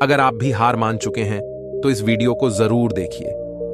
अगर आप भी हार मान चुके हैं तो इस वीडियो को जरूर देखिए।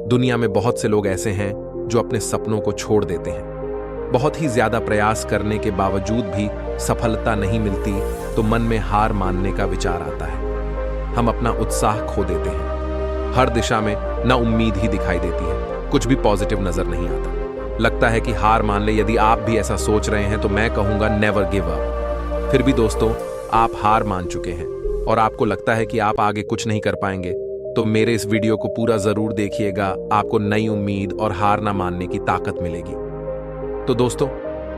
दुनिया में बहुत से लोग ऐसे हैं जो अपने सपनों को छोड़ देते हैं। बहुत ही ज्यादा प्रयास करने के बावजूद भी सफलता नहीं मिलती तो मन में हार मानने का विचार आता है। हम अपना उत्साह खो देते हैं। हर दिशा में ना उम्मीद ही दिखाई देती है, कुछ भी पॉजिटिव नजर नहीं आता। लगता है कि हार मान ले। यदि आप भी ऐसा सोच रहे हैं तो मैं कहूंगा नेवर गिव अप। फिर भी दोस्तों, आप हार मान चुके हैं और आपको लगता है कि आप आगे कुछ नहीं कर पाएंगे, तो मेरे इस वीडियो को पूरा जरूर देखिएगा। आपको नई उम्मीद और हार ना मानने की ताकत मिलेगी। तो दोस्तों,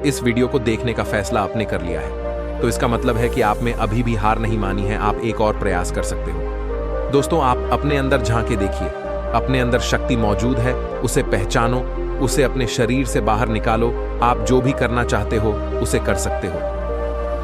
इस वीडियो को देखने का फैसला आपने कर लिया है, तो इसका मतलब है कि आप में अभी भी हार नहीं मानी है। आप एक और प्रयास कर सकते हो। दोस्तों, आप अपने अंदर झांके देखिए। अपने अंदर शक्ति मौजूद है, उसे पहचानो, उसे अपने शरीर से बाहर निकालो। आप जो भी करना चाहते हो उसे कर सकते हो।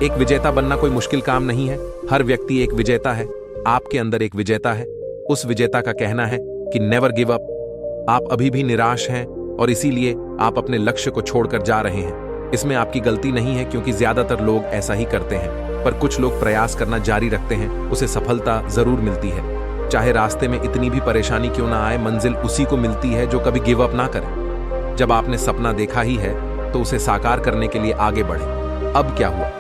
एक विजेता बनना कोई मुश्किल काम नहीं है। हर व्यक्ति एक विजेता है। आपके अंदर एक विजेता है। उस विजेता का कहना है कि नेवर गिव अप। आप अभी भी निराश हैं और इसीलिए आप अपने लक्ष्य को छोड़कर जा रहे हैं। इसमें आपकी गलती नहीं है, क्योंकि ज्यादातर लोग ऐसा ही करते हैं। पर कुछ लोग प्रयास करना जारी रखते हैं, उसे सफलता जरूर मिलती है। चाहे रास्ते में इतनी भी परेशानी क्यों ना आए, मंजिल उसी को मिलती है जो कभी गिव अप ना करे। जब आपने सपना देखा ही है तो उसे साकार करने के लिए आगे बढ़े। अब क्या हुआ?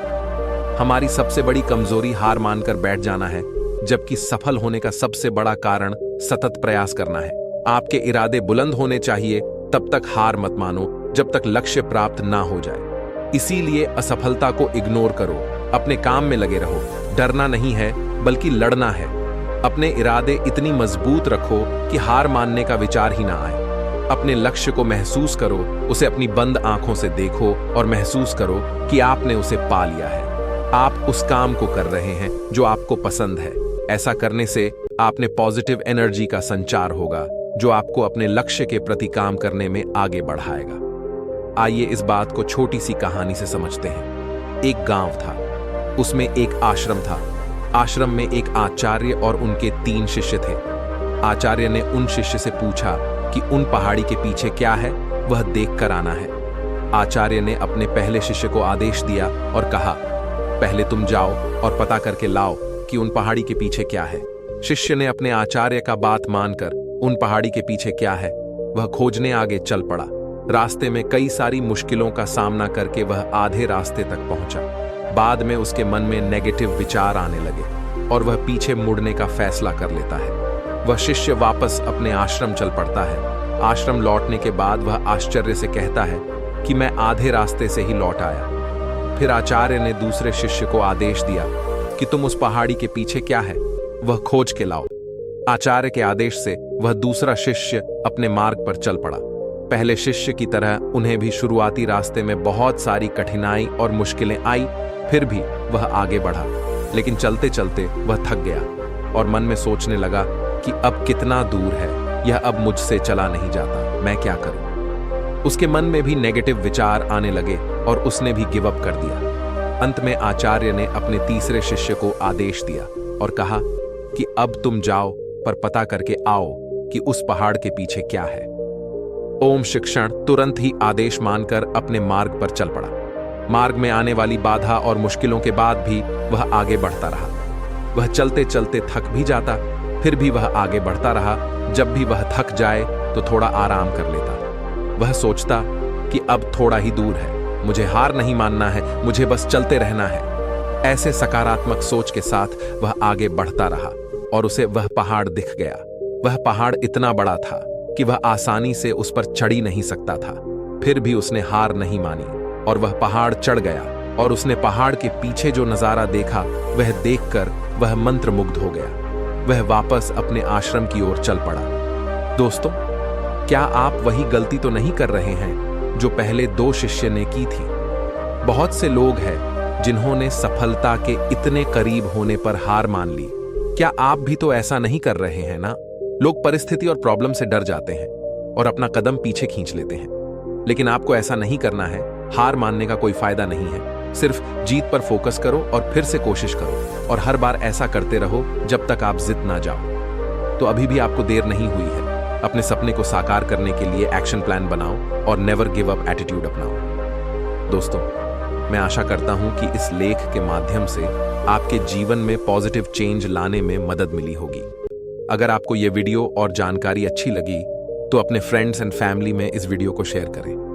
हमारी सबसे बड़ी कमजोरी हार मानकर बैठ जाना है, जबकि सफल होने का सबसे बड़ा कारण सतत प्रयास करना है। आपके इरादे बुलंद होने चाहिए, तब तक हार मत मानो जब तक लक्ष्य प्राप्त ना हो जाए। इसीलिए असफलता को इग्नोर करो, अपने काम में लगे रहो। डरना नहीं है, बल्कि लड़ना है। अपने इरादे इतनी मजबूत रखो कि हार मानने का विचार ही ना आए। अपने लक्ष्य को महसूस करो, उसे अपनी बंद आंखों से देखो और महसूस करो कि आपने उसे पा लिया है। आप उस काम को कर रहे हैं जो आपको पसंद है। ऐसा करने से आपने पॉजिटिव एनर्जी का संचार होगा, जो आपको अपने लक्ष्य के प्रति काम करने में आगे बढ़ाएगा। आइए इस बात को छोटी सी कहानी से समझते हैं। एक गांव था, उसमें एक आश्रम था। आश्रम में एक आचार्य और उनके 3 शिष्य थे। आचार्य ने उन शिष्य से पूछा कि उन पहाड़ी के पीछे क्या है, वह देखकर आना है। आचार्य ने अपने पहले शिष्य को आदेश दिया और कहा, पहले तुम जाओ और पता करके लाओ कि उन पहाड़ी के पीछे क्या है। शिष्य ने अपने आचार्य का बात मानकर उन पहाड़ी के पीछे क्या है वह खोजने आगे चल पड़ा। रास्ते में कई सारी मुश्किलों का सामना करके वह आधे रास्ते तक पहुंचा। बाद में उसके मन में नेगेटिव विचार आने लगे और वह पीछे मुड़ने का फैसला कर लेता है। वह शिष्य वापस अपने आश्रम चल पड़ता है। आश्रम लौटने के बाद वह आश्चर्य से कहता है कि मैं आधे रास्ते से ही लौट आया। फिर आचार्य ने दूसरे शिष्य को आदेश दिया कि तुम उस पहाड़ी के पीछे क्या है वह खोज के लाओ। आचार्य के आदेश से वह दूसरा शिष्य अपने मार्ग पर चल पड़ा। पहले शिष्य की तरह उन्हें भी शुरुआती रास्ते में बहुत सारी कठिनाई और मुश्किलें आई, फिर भी वह आगे बढ़ा। लेकिन चलते चलते वह थक गया और मन में सोचने लगा कि अब कितना दूर है, यह अब मुझसे चला नहीं जाता, मैं क्या करूं। उसके मन में भी नेगेटिव विचार आने लगे और उसने भी गिव अप कर दिया। अंत में आचार्य ने अपने तीसरे शिष्य को आदेश दिया और कहा कि अब तुम जाओ, पर पता करके आओ कि उस पहाड़ के पीछे क्या है। ओम शिक्षण तुरंत ही आदेश मानकर अपने मार्ग पर चल पड़ा। मार्ग में आने वाली बाधा और मुश्किलों के बाद भी वह आगे बढ़ता रहा। वह चलते चलते थक भी जाता, फिर भी वह आगे बढ़ता रहा। जब भी वह थक जाए तो थोड़ा आराम कर लेता। वह सोचता कि अब थोड़ा ही दूर है, मुझे हार नहीं मानना है, मुझे बस चलते रहना है। ऐसे सकारात्मक सोच के साथ वह आगे बढ़ता रहा और उसे वह पहाड़ दिख गया। वह पहाड़ इतना बड़ा था कि वह आसानी से उस पर चढ़ ही नहीं सकता था। फिर भी उसने हार नहीं मानी और वह पहाड़ चढ़ गया और उसने पहाड़ के पीछे जो नजारा देखा वह देखकर वह मंत्रमुग्ध हो गया। वह वापस अपने आश्रम की ओर चल पड़ा। दोस्तों, क्या आप वही गलती तो नहीं कर रहे हैं जो पहले 2 शिष्य ने की थी? बहुत से लोग हैं जिन्होंने सफलता के इतने करीब होने पर हार मान ली। क्या आप भी तो ऐसा नहीं कर रहे हैं ना? लोग परिस्थिति और प्रॉब्लम से डर जाते हैं और अपना कदम पीछे खींच लेते हैं, लेकिन आपको ऐसा नहीं करना है। हार मानने का कोई फायदा नहीं है। सिर्फ जीत पर फोकस करो और फिर से कोशिश करो और हर बार ऐसा करते रहो जब तक आप जित ना जाओ। तो अभी भी आपको देर नहीं हुई है। अपने सपने को साकार करने के लिए एक्शन प्लान बनाओ और नेवर गिव अप एटीट्यूड अपनाओ। दोस्तों, मैं आशा करता हूं कि इस लेख के माध्यम से आपके जीवन में पॉजिटिव चेंज लाने में मदद मिली होगी। अगर आपको ये वीडियो और जानकारी अच्छी लगी तो अपने फ्रेंड्स एंड फैमिली में इस वीडियो को शेयर करें।